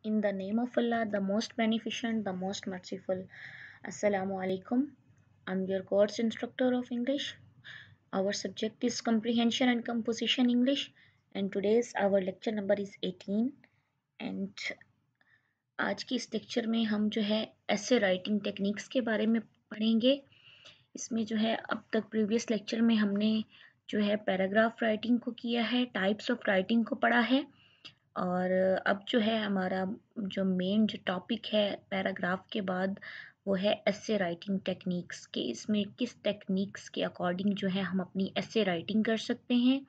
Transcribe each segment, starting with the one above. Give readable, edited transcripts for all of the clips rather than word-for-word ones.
In the name of Allah, the most beneficent, the most merciful. Assalamu alaikum. I'm your course instructor of English. Our subject is comprehension and composition English, and today's our lecture number is 18. And आज की इस lecture में हम जो है ऐसे writing techniques के बारे में पढ़ेंगे। इसमें जो है अब तक प्रीवियस लेक्चर में हमने जो है पैराग्राफ राइटिंग को किया है, टाइप्स ऑफ राइटिंग को पढ़ा है, और अब जो है हमारा जो मेन जो टॉपिक है पैराग्राफ के बाद वो है ऐसे राइटिंग टेक्निक्स के। इसमें किस टेक्निक्स के अकॉर्डिंग जो है हम अपनी ऐसे राइटिंग कर सकते हैं,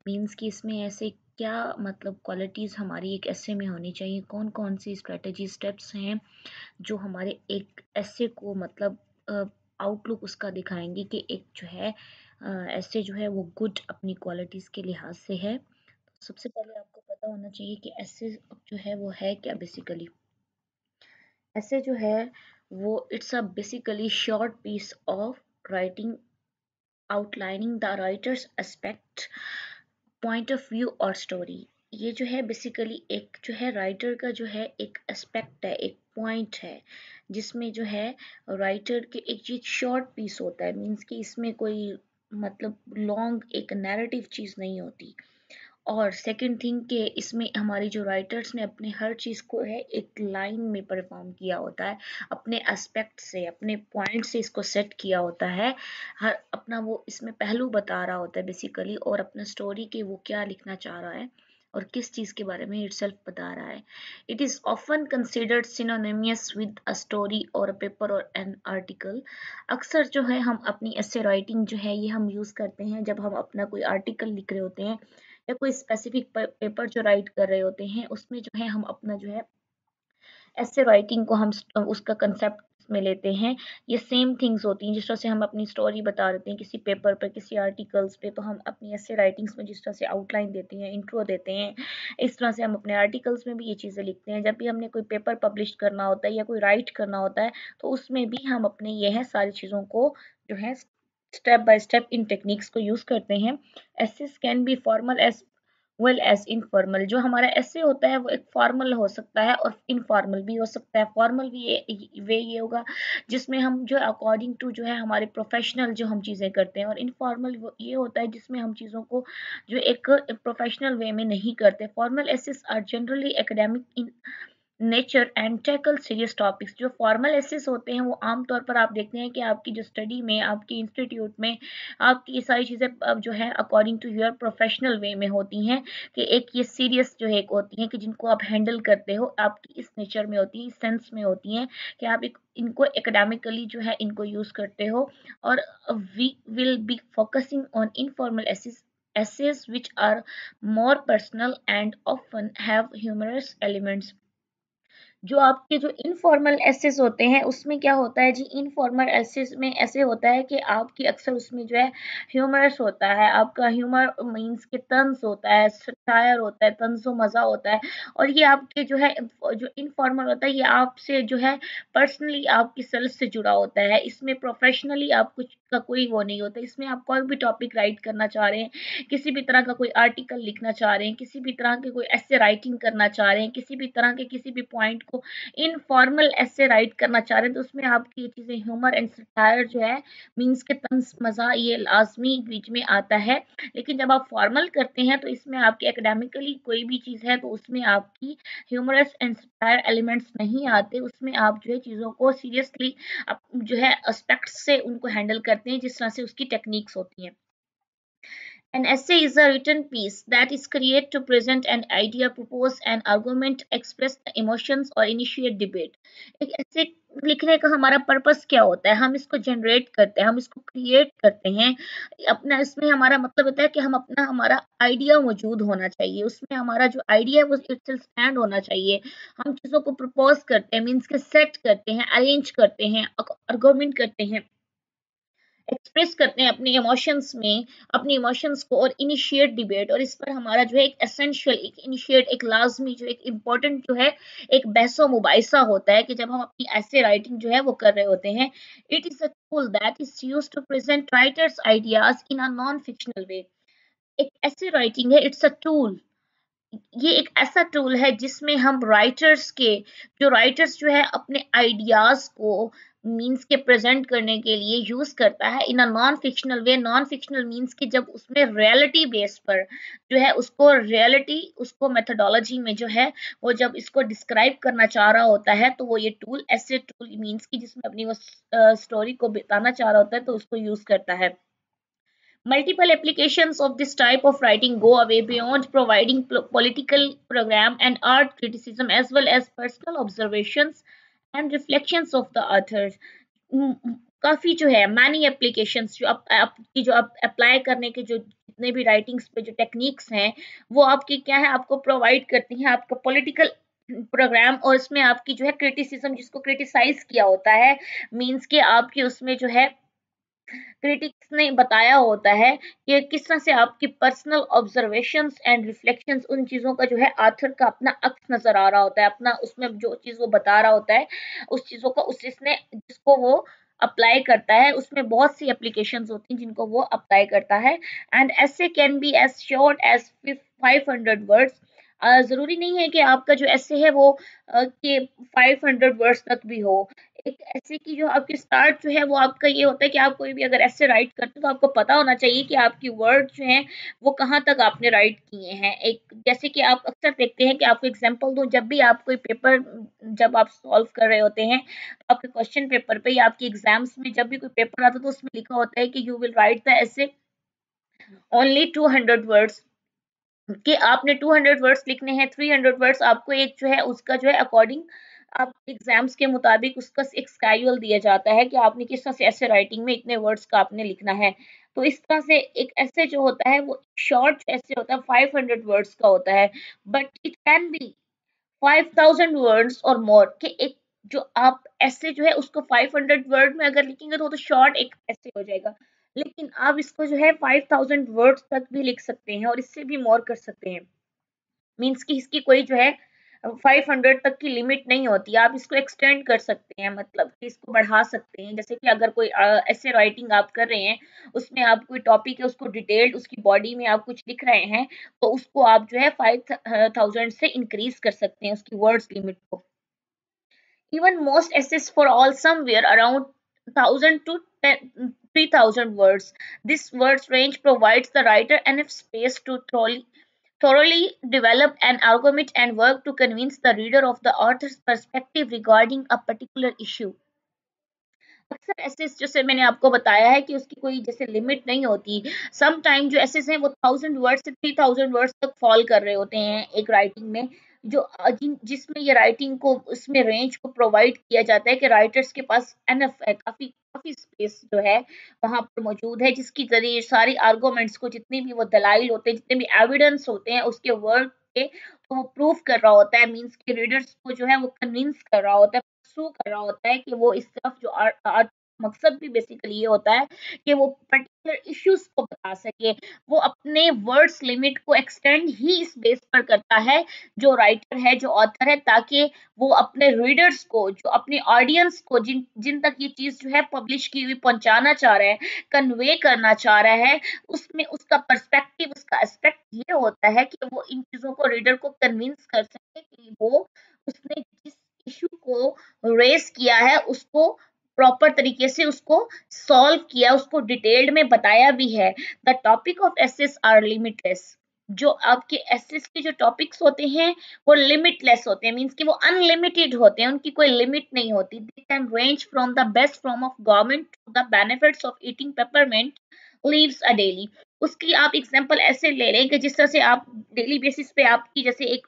मीन्स कि इसमें ऐसे क्या मतलब क्वालिटीज़ हमारी एक ऐसे में होनी चाहिए, कौन कौन सी स्ट्रेटजी स्टेप्स हैं जो हमारे एक ऐसे को मतलब आउटलुक उसका दिखाएंगे कि एक जो है ऐसे जो है वो गुड अपनी क्वालिटीज़ के लिहाज से है। सबसे पहले आपको पता होना चाहिए कि ऐसे जो है वो है क्या बेसिकली। ऐसे जो है वो it's a basically short piece of writing outlining the writer's aspect, point of view और स्टोरी। ये जो है बेसिकली एक जो है राइटर का जो है एक एस्पेक्ट है, एक पॉइंट है जिसमें जो है राइटर के एक चीज शॉर्ट पीस होता है, मीन्स कि इसमें कोई मतलब लॉन्ग एक नैरेटिव चीज नहीं होती। और सेकंड थिंग कि इसमें हमारी जो राइटर्स ने अपने हर चीज़ को है एक लाइन में परफॉर्म किया होता है, अपने एस्पेक्ट से अपने पॉइंट से इसको सेट किया होता है, हर अपना वो इसमें पहलू बता रहा होता है बेसिकली, और अपना स्टोरी के वो क्या लिखना चाह रहा है और किस चीज़ के बारे में इटसेल्फ बता रहा है। It is often considered synonymous with a story और अ पेपर और एन आर्टिकल। अक्सर जो है हम अपनी ऐसे राइटिंग जो है ये हम यूज़ करते हैं जब हम अपना कोई आर्टिकल लिख रहे होते हैं या कोई स्पेसिफिक पेपर जो राइट कर रहे होते हैं, उसमें जो है हम अपना जो है ऐसे राइटिंग को हम उसका कंसेप्ट में लेते हैं। ये सेम थिंग्स होती हैं जिस तरह से हम अपनी स्टोरी बता देते हैं किसी पेपर पर, किसी आर्टिकल्स पे, तो हम अपनी ऐसे राइटिंग्स में जिस तरह से आउटलाइन देते हैं, इंट्रो देते हैं, इस तरह से हम अपने आर्टिकल्स में भी ये चीज़ें लिखते हैं। जब भी हमने कोई पेपर पब्लिश करना होता है या कोई राइट करना होता है तो उसमें भी हम अपने ये है सारी चीज़ों को जो है स्टेप बाय स्टेप इन टेक्निक्स को यूज़ करते हैं। Essays can be formal as well as informal. जो हमारा ऐसे होता है वो एक फॉर्मल हो सकता है और इनफॉर्मल भी हो सकता है। फॉर्मल भी वे ये होगा जिसमें हम जो अकॉर्डिंग टू जो है हमारे प्रोफेशनल जो हम चीज़ें करते हैं, और इनफॉर्मल ये होता है जिसमें हम चीज़ों को जो एक प्रोफेशनल वे में नहीं करते। Formal essays are generally academic in nature and tackle serious topics. जो फॉर्मल एसेस होते हैं वो आमतौर पर आप देखते हैं कि आपकी जो स्टडी में, आपकी इंस्टीट्यूट में, आपकी ये सारी चीज़ें अब जो है according to your professional way में होती हैं, कि एक ये सीरियस जो है एक होती हैं कि जिनको आप हैंडल करते हो, आपकी इस नेचर में होती है, इस सेंस में होती हैं कि आप एक इनको एकेडमिकली जो है इनको यूज़ करते हो। और we will be focusing on informal essays essays which are more personal and often have humorous elements। जो आपके जो इनफॉर्मल एसेस होते हैं उसमें क्या होता है जी, इनफॉर्मल एसेस में ऐसे होता है कि आपकी अक्सर उसमें जो है ह्यूमरस होता है, आपका ह्यूमर मीन्स के तंज होता है, सटायर होता है, तंजो मज़ा होता है। और ये आपके जो है जो इनफॉर्मल होता है ये आपसे जो है पर्सनली आपकी सेल्फ से जुड़ा होता है। इसमें प्रोफेशनली आप कुछ का कोई वो नहीं होता। इसमें आप कोई भी टॉपिक राइट करना चाह रहे हैं, किसी भी तरह का कोई आर्टिकल लिखना चाह रहे हैं, किसी भी तरह के कोई ऐसे राइटिंग करना चाह रहे हैं, किसी भी तरह के किसी भी पॉइंट को इनफॉर्मल ऐसे राइट करना चाह रहे हैं, तो उसमें आपकी ये चीज़ें ह्यूमर एंड सटायर जो है मीन्स के तंज मज़ा ये लाजमी बीच में आता है। लेकिन जब आप फॉर्मल करते हैं तो इसमें आपकी एकेडमिकली कोई भी चीज़ है तो उसमें आपकी ह्यूमरस एंड सटायर एलिमेंट्स नहीं आते। उसमें आप जो है चीज़ों को सीरियसली जो है एस्पेक्ट से उनको हैंडल करते हैं जिस तरह से उसकी टेक्निक्स होती हैं। An essay is a written piece that is created to present an idea, propose an argument, express emotions or initiate debate। एक ऐसे लिखने का हमारा पर्पस क्या होता है, हम इसको जनरेट करते हैं, हम इसको क्रिएट करते हैं अपना। इसमें हमारा मतलब होता है कि हम अपना हमारा आइडिया मौजूद होना चाहिए, उसमें हमारा जो आइडिया है वो इटसेल्फ स्टैंड होना चाहिए। हम चीज़ों को प्रपोज करते हैं, मीन्स के सेट करते हैं, अरेंज करते हैं, आर्गुमेंट करते हैं, एक्सप्रेस करते हैं अपने इमोशंस में, अपने इमोशंस को, और इनिशिएट डिबेट। और इस पर हमारा जो है एक एसेंशियल एक इनिशिएट एक लाजमी जो एक इम्पोर्टेंट जो है एक बहसो मुबाइसा होता है कि जब हम अपनी ऐसे राइटिंग जो है वो कर रहे होते हैं। It is a tool that is use to present writers ideas in a non fictional way. एक ऐसी राइटिंग है, इट्स अ टूल, ये एक ऐसा टूल है जिसमें हम राइटर्स जो है अपने आइडियाज को मीन्स के प्रेजेंट करने के लिए यूज करता है in a non fictional way. Non fictional means कि जब उसमें रियलिटी बेस पर जो है उसको मेथोडोलॉजी में जो है वो जब इसको डिस्क्राइब करना चाह रहा होता है तो वो ये टूल ऐसे टूल मीन्स की जिसमें अपनी वो स्टोरी को बताना चाह रहा होता है तो उसको यूज करता है। Multiple applications of this type of writing go away beyond providing political program and art criticism as well as personal observations and reflections of the authors. काफी जो है मैनी एप्लीकेशंस जो आपकी जो आप अप्लाई करने के जो जितने भी राइटिंग्स पे जो टेक्निक्स हैं वो आपकी क्या है आपको प्रोवाइड करती हैं आपका पॉलिटिकल प्रोग्राम और उसमें आपकी जो है क्रिटिसिज्म जिसको क्रिटिसाइज किया होता है मींस के आपकी उसमें जो है क्रिटिक्स ने बताया होता है कि किस तरह से आपकी पर्सनल ऑब्जर्वेशंस एंड रिफ्लेक्शंस उन चीज़ों का जो है आथर का अपना अक्स नजर आ रहा होता है अपना उसमें जो चीज़ वो बता रहा होता है उस चीज़ों का उस जिसने जिसको वो अप्लाई करता है उसमें बहुत सी एप्लीकेशंस होती हैं जिनको वो अप्लाई करता है and essays can be as short as 500 words. जरूरी नहीं है कि आपका जो ऐसे है वो कि 500 वर्ड्स तक भी हो। एक ऐसे की जो आपकी स्टार्ट जो है वो आपका ये होता है कि आप कोई भी अगर ऐसे राइट करते हो तो आपको पता होना चाहिए कि आपकी वर्ड जो हैं वो कहाँ तक आपने राइट किए हैं। एक जैसे कि आप अक्सर देखते हैं कि आपको एग्जांपल दूं जब भी आप कोई पेपर जब आप सॉल्व कर रहे होते हैं तो आपके क्वेश्चन पेपर पे या आपके एग्जाम्स में जब भी कोई पेपर आता है तो उसमें लिखा होता है कि यू विल राइट द ऐसे ओनली 200 वर्ड्स कि आपने 200 वर्ड्स लिखने हैं 300 वर्ड्स आपको एक जो है उसका जो है अकॉर्डिंग आप एग्जाम्स के मुताबिक उसका एक स्केड्यूल दिया जाता है कि आपने किस तरह से ऐसे राइटिंग में इतने वर्ड्स का आपने लिखना है। तो इस तरह से एक ऐसे जो होता है वो शॉर्ट ऐसे होता है 500 वर्ड्स का होता है but it can be 5000 words और मोर कि एक जो आप ऐसे जो है उसको 500 वर्ड में अगर लिखेंगे तो शॉर्ट एक ऐसे हो जाएगा लेकिन आप इसको जो है 5000 वर्ड्स तक भी लिख सकते हैं और इससे भी मोर कर सकते हैं। मीन्स कि इसकी कोई जो है 500 तक की लिमिट नहीं होती आप इसको एक्सटेंड कर सकते हैं मतलब कि इसको बढ़ा सकते हैं जैसे कि अगर कोई ऐसे राइटिंग आप कर रहे हैं उसमें आप कोई टॉपिक है उसको डिटेल्ड उसकी बॉडी में आप कुछ लिख रहे हैं तो उसको आप जो है 5000 से इंक्रीज कर सकते हैं उसकी वर्ड्स लिमिट को। Even most essays for all somewhere around 1000 to 3000 words. This words range provides the writer enough space to thoroughly develop an argument and work to convince the reader of the author's perspective regarding a particular issue. अक्सर assess जैसे मैंने आपको बताया है कि उसकी कोई जैसे लिमिट नहीं होती। सम टाइम जो एसेस हैं वो 1000 वर्ड से 3000 वर्ड्स तक फॉल कर रहे होते हैं एक राइटिंग में जो जिसमें ये राइटिंग को उसमें रेंज को प्रोवाइड किया जाता है कि राइटर्स के पास एनफ है काफी काफी स्पेस जो है वहां पर मौजूद है जिसकी जरिए सारी आर्गूमेंट्स को जितने भी वो दलाइल होते हैं जितने भी एविडेंस होते हैं उसके वर्ड के तो वो प्रूफ कर रहा होता है मीन्स के रीडर्स को जो है वो कन्विंस कर रहा होता है शो कर रहा होता है कि वो इस तरफ जो आर्ट मकसद भी बेसिकली ये होता है कि वो पर्टिकुलर इश्यूज को बता सके। वो अपने वर्ड्स लिमिट को एक्सटेंड ही इस बेस पर करता है जो राइटर है जो ऑथर है ताकि वो अपने रीडर्स को जो अपने ऑडियंस को जिन जिन तक ये चीज जो है पब्लिश की हुई पहुंचाना चाह रहे हैं कन्वे करना चाह रहा है उसमें उसका पर्सपेक्टिव उसका एस्पेक्ट ये होता है कि वो इन चीजों को रीडर को कन्विंस कर सके कि वो उसने जिस इशू को रेस किया है उसको प्रॉपर तरीके से उसको सॉल्व किया उसको डिटेल्ड में बताया भी है। The topic of essays are limitless. जो आपके एसेस के जो टॉपिक्स होते हैं वो लिमिटलेस होते हैं मींस कि वो अनलिमिटेड होते हैं उनकी कोई लिमिट नहीं होती। They can range from the best form of government to the benefits of eating peppermint leaves a daily. उसकी आप एग्जांपल ऐसे ले लें कि जिस तरह से आप डेली बेसिस पे आपकी जैसे एक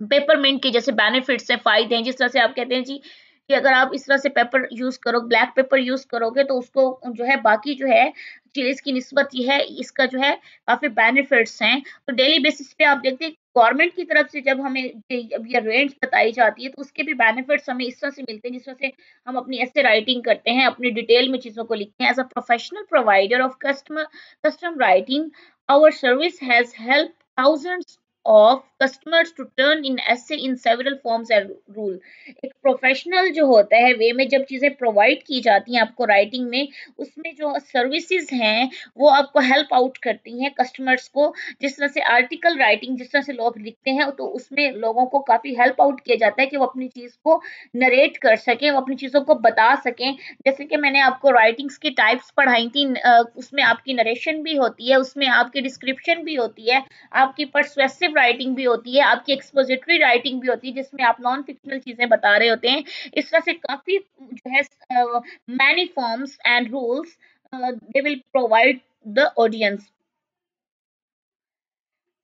पेपरमिंट के जैसे बेनिफिट्स हैं फायदे हैं जिस तरह से आप कहते हैं जी कि अगर आप इस तरह से पेपर यूज करो ब्लैक पेपर यूज करोगे तो उसको जो है बाकी जो है चीज की निस्बत ये है इसका जो है काफी बेनिफिट्स हैं। तो डेली बेसिस पे आप देखते हैं गवर्नमेंट की तरफ से जब हमें ये रेंज बताई जाती है तो उसके भी बेनिफिट्स हमें इस तरह से मिलते हैं जिस तरह से हम अपनी ऐसे राइटिंग करते हैं अपनी डिटेल में चीजों को लिखते हैं as a professional provider of custom writing our service has help thousands of customers to turn in essay in several forms and rule। एक प्रोफेशनल जो होता है वे में जब चीजें प्रोवाइड की जाती हैं आपको राइटिंग में, उसमें जो सर्विसेज हैं वो आपको हेल्प आउट करती हैं कस्टमर्स को। जिस तरह से आर्टिकल राइटिंग, जिस तरह से लोग लिखते हैं, तो उसमें लोगों को काफी हेल्प आउट किया जाता है कि वो अपनी चीज को नरेट कर सकें, वो अपनी चीजों को बता सकें। जैसे कि मैंने आपको राइटिंग्स की टाइप्स पढ़ाई थी, उसमें आपकी नरेशन भी होती है, उसमें आपकी डिस्क्रिप्शन भी होती है, आपकी पर्सुएसिव राइटिंग भी होती है, आपकी एक्सपोजिटरी राइटिंग भी होती है जिसमें आप नॉन फिक्शनल चीजें बता रहे होते हैं। इस तरह से काफी जो है many forms and rules they will provide the audience.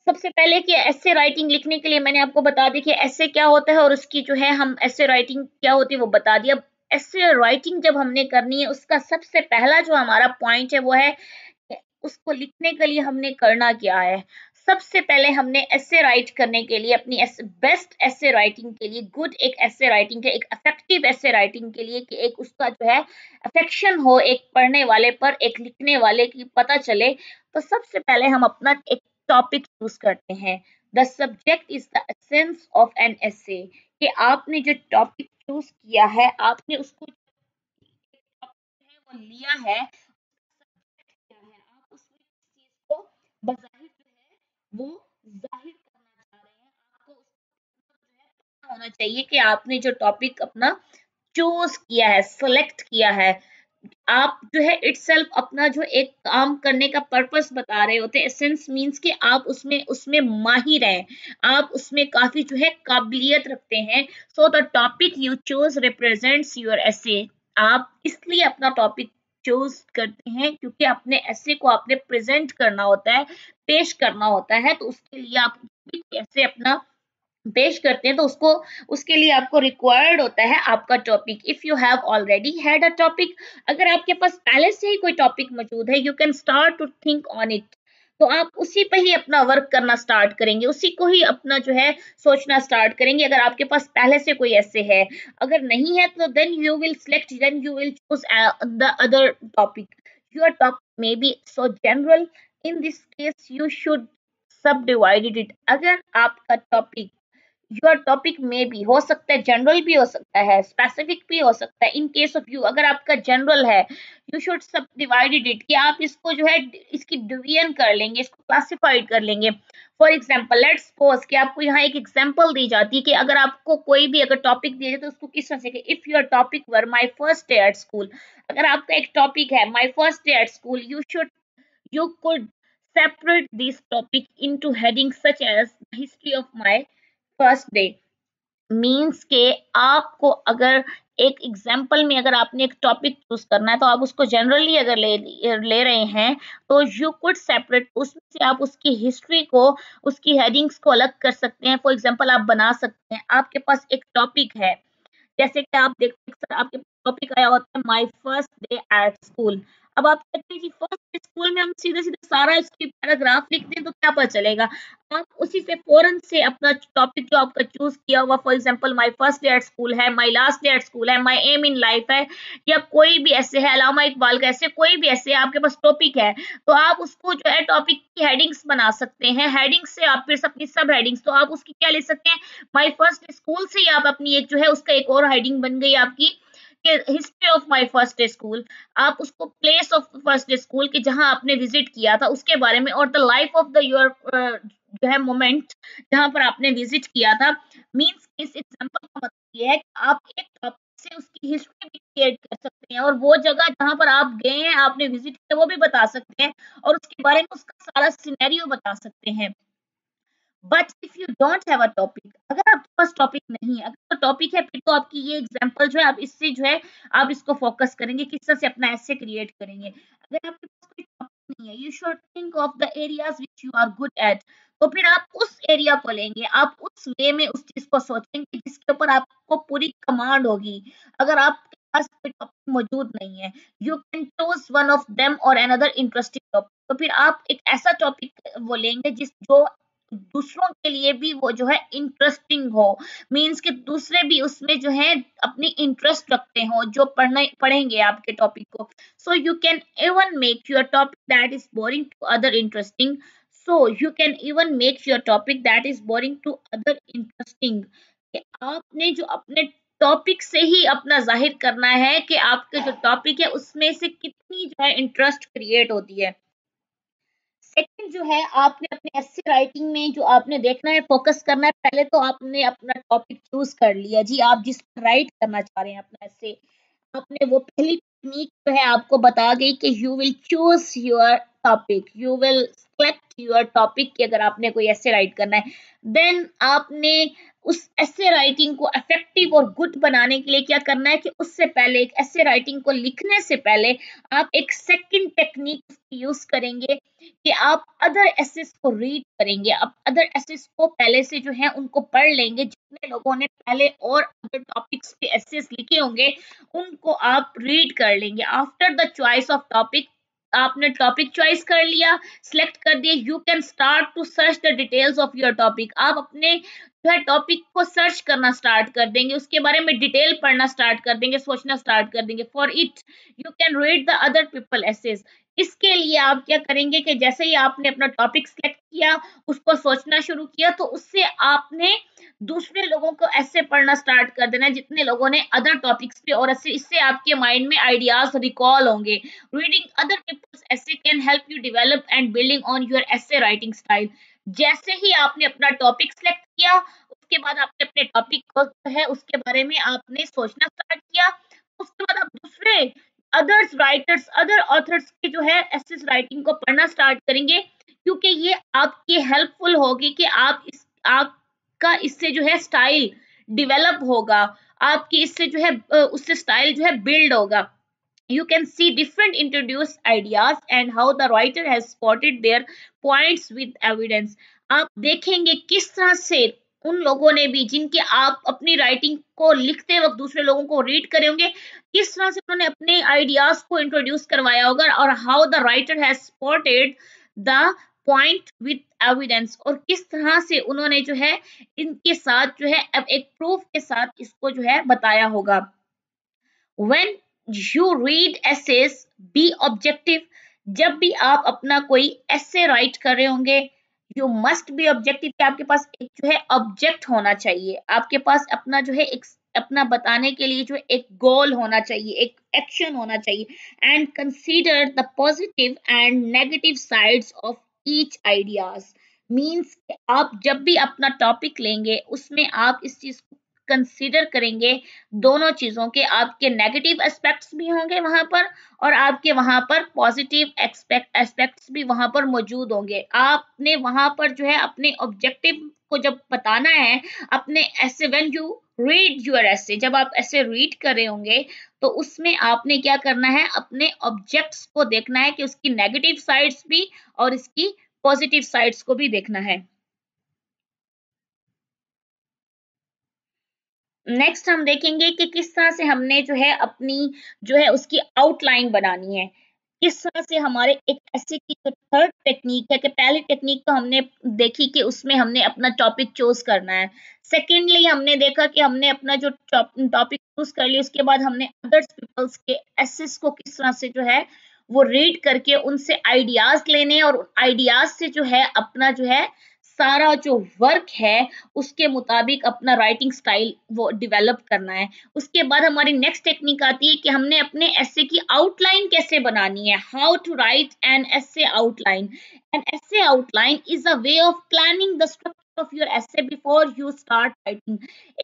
सबसे पहले कि ऐसे राइटिंग लिखने के लिए मैंने आपको बता दी कि ऐसे क्या होता है और उसकी जो है हम ऐसे राइटिंग क्या होती है वो बता दिया। ऐसे राइटिंग जब हमने करनी है उसका सबसे पहला जो हमारा पॉइंट है वो है उसको लिखने के लिए हमने करना क्या है। सबसे पहले हमने ऐसे राइट करने के लिए अपनी बेस्ट ऐसे राइटिंग के लिए, गुड एक ऐसे राइटिंग के, एक इफेक्टिव ऐसे राइटिंग के लिए कि एक उसका जो है अफेक्शन हो एक पढ़ने वाले पर, एक लिखने वाले की पता चले, तो सबसे पहले हम अपना एक टॉपिक चूज करते हैं। The subject is the essence of an essay, कि आपने जो टॉपिक चूज किया है, आपने उसको वो लिया है, क्या है, आप उसमें किस चीज को बजाहिर जो है वो जाहिर करना चाह रहे हैं। आपको उसको जो है पता होना चाहिए कि आपने जो टॉपिक अपना चूज किया है, सेलेक्ट किया है, आप जो है इटसेल्फ अपना जो एक काम करने का पर्पस बता रहे होते हैं। एसेंस मींस कि आप उसमें उसमें माहिर हैं, आप उसमें काफी जो है काबिलियत रखते हैं। So the topic you choose represents your एसे। आप इसलिए अपना टॉपिक चूज करते हैं क्योंकि अपने एसे को आपने प्रेजेंट करना होता है, पेश करना होता है, तो उसके लिए आप कैसे अपना पेश करते हैं, तो उसको उसके लिए आपको रिक्वायर्ड होता है आपका topic. If you have already had a topic, अगर आपके पास पहले से ही कोई टॉपिक मौजूद है, you can start to think on it, तो आप उसी पे ही अपना वर्क करना स्टार्ट करेंगे, उसी को ही अपना जो है सोचना स्टार्ट करेंगे। अगर आपके पास पहले से कोई ऐसे है, अगर नहीं है तो then you will select, then you will choose the other topic. Your topic may be so general, in this case you should sub divided it. अगर आपका टॉपिक, योर टॉपिक में भी हो सकता है जनरल भी हो सकता है, स्पेसिफिक भी हो सकता है। इन केस ऑफ यू, अगर आपका जनरल है, you should sub divided it, कि आप इसको जो है इसकी डिवीजन कर लेंगे, इसको क्लासिफाइड कर लेंगे। फॉर एग्जाम्पल लेट्स सपोज कि आपको यहाँ एक एग्जाम्पल दी जाती है कि अगर आपको कोई भी अगर टॉपिक दिया जाए तो उसको किस तरह से, if your topic were my first day at school, अगर आपका एक टॉपिक है my first day at school, you could separate this topic into headings such as history of my first day. Means के आपको अगर एक एग्जाम्पल में अगर आपने एक टॉपिक चूज करना है तो आप उसको जनरली अगर ले रहे हैं तो यू कुड सेपरेट, उसमें से आप उसकी हिस्ट्री को, उसकी हेडिंग्स को अलग कर सकते हैं। फॉर एग्जाम्पल आप बना सकते हैं, आपके पास एक टॉपिक है, जैसे कि आप देखते हैं आपके टॉपिक आया होता है my first day at school. अब आप कहते हैं कि फर्स्ट डे स्कूल में हम सीधे सीधे सारा इसकी पैराग्राफ लिख दें तो क्या पता चलेगा। आप उसी से फौरन से अपना टॉपिक जो आपका चूज किया हुआ, for example my first day at school है, my last day at school है, माय एम इन लाइफ है, या कोई भी ऐसे है, अलामा इकबाल का ऐसे कोई भी ऐसे आपके पास टॉपिक है, तो आप उसको जो है टॉपिक की हेडिंग्स बना सकते हैं। हेडिंग्स से आप फिर अपनी सब हेडिंग्स, तो आप उसकी क्या लिख सकते हैं, माय फर्स्ट स्कूल से ही आप अपनी एक जो है उसका एक और हेडिंग बन गई आपकी history of my first day school. आप उसको place of first day school के जहां आपने विजिट किया था उसके बारे में, और the life of the your जो है मोमेंट जहां पर आपने विजिट किया था। मींस इस एग्जांपल का मतलब ये है कि आप एक टॉपिक से उसकी हिस्ट्री भी क्रिएट कर सकते हैं, और वो जगह जहां पर आप गए हैं, आपने विजिट किया, वो भी बता सकते हैं, और उसके बारे में उसका सारा सिनेरियो बता सकते हैं। But if you don't have a topic, अगर आपके पास टॉपिक नहीं है, अगर तो टॉपिक है फिर तो आपकी ये एग्जांपल जो है आप इससे जो है आप इसको फोकस करेंगे, किस तरह से अपना ऐसे क्रिएट करेंगे। अगर आपके पास कोई टॉपिक नहीं है, you should think of the areas which you are good at, तो फिर आप उस एरिया को लेंगे, आप उस वे में उस चीज को सोचेंगे जिसके ऊपर आपको पूरी कमांड होगी। अगर आपके पास कोई टॉपिक मौजूद नहीं है, you can choose one of them और अनदर इंटरेस्टिंग टॉपिक, तो फिर आप एक ऐसा टॉपिक वो लेंगे जिस जो दूसरों के लिए भी वो जो है इंटरेस्टिंग हो। मींस कि दूसरे भी उसमें जो है अपनी इंटरेस्ट रखते हो जो पढ़ेंगे आपके टॉपिक को। So you can even make your topic that is boring to other interesting. So you can even make your topic that is boring to other interesting, कि आपने जो अपने टॉपिक से ही अपना जाहिर करना है कि आपका जो टॉपिक है उसमें से कितनी जो है इंटरेस्ट क्रिएट होती है। सेकंड जो है, आपने अपने एस्से राइटिंग में जो आपने देखना है, फोकस करना है, पहले तो आपने अपना टॉपिक चूज कर लिया जी, आप जिस पर राइट करना चाह रहे हैं अपना एस्से, आपने वो पहली टेक्निक जो है आपको बता गई कि you will choose your topic, you will select your topic, कि अगर आपने कोई ऐसे राइट करना है, देन आपने उस ऐसे राइटिंग को इफेक्टिव और गुड बनाने के लिए क्या करना है कि उससे पहले, एक ऐसे राइटिंग को लिखने से पहले आप एक सेकंड टेक्निक यूज करेंगे कि आप अदर एसेस को रीड करेंगे, आप अदर एसेस को पहले से जो है उनको पढ़ लेंगे, जितने लोगों ने पहले और अदर टॉपिक्स पे एसेस लिखे होंगे उनको आप रीड कर लेंगे। After the choice of topic, आपने टॉपिक चॉइस कर लिया, सिलेक्ट कर दिया, you can start to search the details of your topic, आप अपने जो है टॉपिक को सर्च करना स्टार्ट कर देंगे, उसके बारे में डिटेल पढ़ना स्टार्ट कर देंगे, सोचना स्टार्ट कर देंगे। For it you can read the other people essays. इसके लिए आप क्या करेंगे कि जैसे ही आपने अपना टॉपिक सिलेक्ट किया, उसको सोचना शुरू किया, तो उससे आपने दूसरे लोगों को ऐसे पढ़ना स्टार्ट कर देना है जितने लोगों ने अदर टॉपिक्स पे, और ऐसे इससे आपके माइंड में आइडियाज रिकॉल होंगे। रीडिंग अदर पीपल्स ऐसे can help you develop and building on your ऐसे राइटिंग स्टाइल। जैसे ही आपने अपना टॉपिक सिलेक्ट किया, उसके बाद आपने अपने टॉपिक को जो है उसके बारे में आपने सोचना स्टार्ट किया, उसके बाद आप दूसरे अदर्स राइटर्स, अदर ऑथर्स की जो है एसेस राइटिंग को पढ़ना स्टार्ट करेंगे, क्योंकि ये आपकी हेल्पफुल होगी कि आपका इससे जो है स्टाइल डेवलप होगा, आपकी इससे जो है उससे स्टाइल जो है बिल्ड होगा। You can see different introduced ideas and how the writer has spotted their points with evidence। आप देखेंगे किस तरह से उन लोगों ने भी, जिनके आप अपनी राइटिंग को लिखते वक्त दूसरे लोगों को रीड करे होंगे, किस तरह से उन्होंने अपने आइडियाज को इंट्रोड्यूस करवाया होगा, और how the writer has spotted the point with evidence, और किस तरह से उन्होंने जो है इनके साथ जो है अब एक प्रूफ के साथ इसको जो है बताया होगा। When you read essays, be objective। जब भी आप अपना कोई essay राइट कर रहे होंगे, यू मस्ट बी ऑब्जेक्टिव, कि आपके पास एक जो है ऑब्जेक्ट होना चाहिए, आपके पास अपना जो है एक अपना बताने के लिए जो एक गोल होना चाहिए, एक एक्शन होना चाहिए। And consider the positive and negative sides of each ideas. Means आप जब भी अपना टॉपिक लेंगे उसमें आप इस चीज को कंसीडर करेंगे, दोनों चीजों के, आपके नेगेटिव एस्पेक्ट्स भी होंगे वहां पर, और आपके वहां पर पॉजिटिव एस्पेक्ट्स भी वहां पर मौजूद होंगे। आपने वहां पर जो है अपने ऑब्जेक्टिव को जब बताना है अपने ऐसे, व्हेन यू रीड योर ऐसे, जब आप ऐसे रीड कर रहे होंगे तो उसमें आपने क्या करना है, अपने ऑब्जेक्ट्स को देखना है कि उसकी नेगेटिव साइड्स भी और इसकी पॉजिटिव साइड्स को भी देखना है। नेक्स्ट हम देखेंगे कि किस तरह से हमने जो है अपनी जो है उसकी आउटलाइन बनानी है, किस तरह से हमारे एक ऐसे की जो थर्ड टेक्निक है, कि पहली टेक्निक तो हमने देखी कि उसमें हमने अपना टॉपिक चूज करना है, सेकेंडली हमने देखा कि हमने अपना जो टॉपिक चूज कर लिया, उसके बाद हमने अदर्स पीपल्स के एसेस को किस तरह से जो है वो रीड करके उनसे आइडियाज लेने, और आइडियाज से जो है अपना जो है सारा जो वर्क है उसके मुताबिक अपना राइटिंग स्टाइल वो डेवलप करना है। उसके बाद हमारी नेक्स्ट टेक्निक आती है कि हमने अपने एसे की आउटलाइन कैसे बनानी है, how to write an essay outline. An essay outline is a way of planning the structure of your essay before you start writing.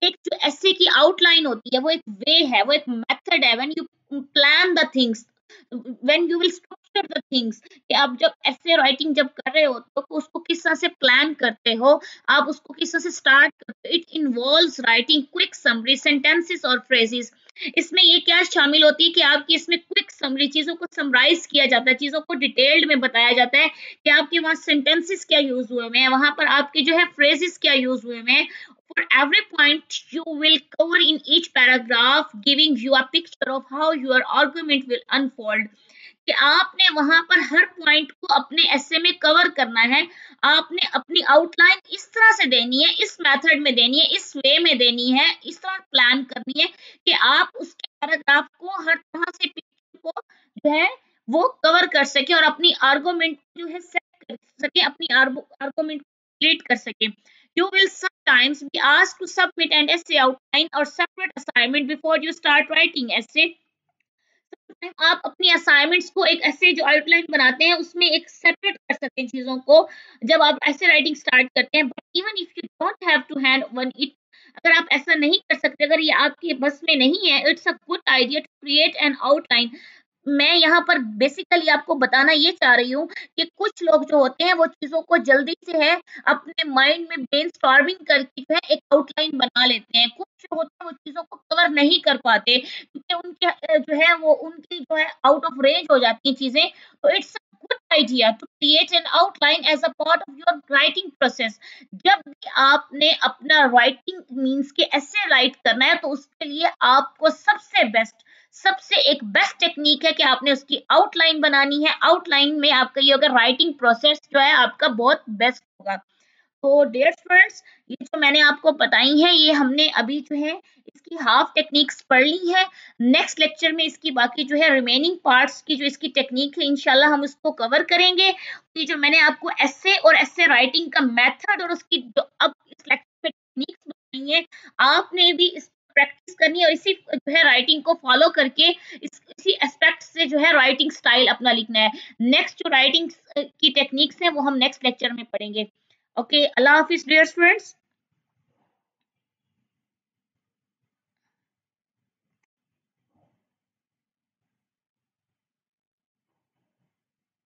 एक जो एसे की आउटलाइन होती है वो एक वे है, वो एक मेथड है, when you plan the things, when you will structure the things, कि आप जब ऐसे राइटिंग जब कर रहे हो तो उसको किस तरह से प्लान करते हो, आप उसको किस तरह से स्टार्ट करते हो। It involves writing quick summary sentences और फ्रेजेस। इसमें ये क्या शामिल होती है कि आपकी इसमें क्विक समरी, चीजों को समराइज किया जाता है, चीजों को डिटेल्ड में बताया जाता है कि आपके वहाँ सेंटेंसेस क्या यूज हुए हैं, वहां पर आपके जो है फ्रेजेस क्या यूज हुए हैं। For every point you will cover in each paragraph, giving you a picture of how your argument will unfold। कि आपने वहां पर हर पॉइंट को अपने ऐसे में कवर करना है, आपने अपनी आउटलाइन इस तरह से देनी है, इस मेथड में देनी है, इस वे में देनी है, इस तरह प्लान करनी है कि आप उसके पैराग्राफ को हर तरह से पिक्चर को जो है वो कवर कर सके और अपनी आर्गुमेंट जो है सेट सके, अपनी आर्गुमेंट कंप्लीट कर सके। You will sometimes be asked to submit an essay outline और separate assignment before you start writing essay. आप अपनी असाइनमेंट्स को एक ऐसे जो आउटलाइन बनाते हैं उसमें एक सेपरेट कर सकते हैं चीजों को जब आप ऐसे राइटिंग स्टार्ट करते हैं। But even if you don't have to hand one it, अगर आप ऐसा नहीं कर सकते, अगर ये आपके बस में नहीं है, it's a good idea to create an outline. मैं यहाँ पर बेसिकली आपको बताना ये चाह रही हूँ कि कुछ लोग जो होते हैं वो चीजों को जल्दी से है अपने माइंड में ब्रेनस्टॉर्मिंग करके जो है एक आउटलाइन बना लेते हैं। कुछ जो होते हैं वो चीजों को कवर नहीं कर पाते क्योंकि उनके जो है वो उनकी जो है आउट ऑफ रेंज हो जाती हैं चीजें। तो it's good idea to create an outline as a part of your writing process. जब भी आपने अपना राइटिंग मीन्स के ऐसे राइट करना है तो उसके लिए आपको सबसे एक बेस्ट टेक्निक है कि आपने उसकी आउटलाइन बनानी है। आउटलाइन में आपका ये अगर राइटिंग प्रोसेस जो है आपका बहुत बेस्ट होगा। तो डियर फ्रेंड्स, ये जो मैंने आपको बताई है ये हमने अभी जो है इसकी हाफ टेक्निक्स पढ़ ली है। नेक्स्ट लेक्चर में इसकी बाकी जो है रिमेनिंग पार्ट्स की जो इसकी टेक्निक है इंशाल्लाह हम इसको कवर करेंगे। तो ये जो मैंने आपको ऐसे और ऐसे राइटिंग का मेथड और उसकी जो अब इस लेक्चर में टेक्निक्स बताई है, आपने भी इस प्रैक्टिस करनी है और इसी जो है राइटिंग को फॉलो करके इसी एस्पेक्ट से जो है राइटिंग स्टाइल अपना लिखना है। नेक्स्ट जो राइटिंग की टेक्निक्स है वो हम नेक्स्ट लेक्चर में पढ़ेंगे। Okay, Allah Hafiz, dear friends.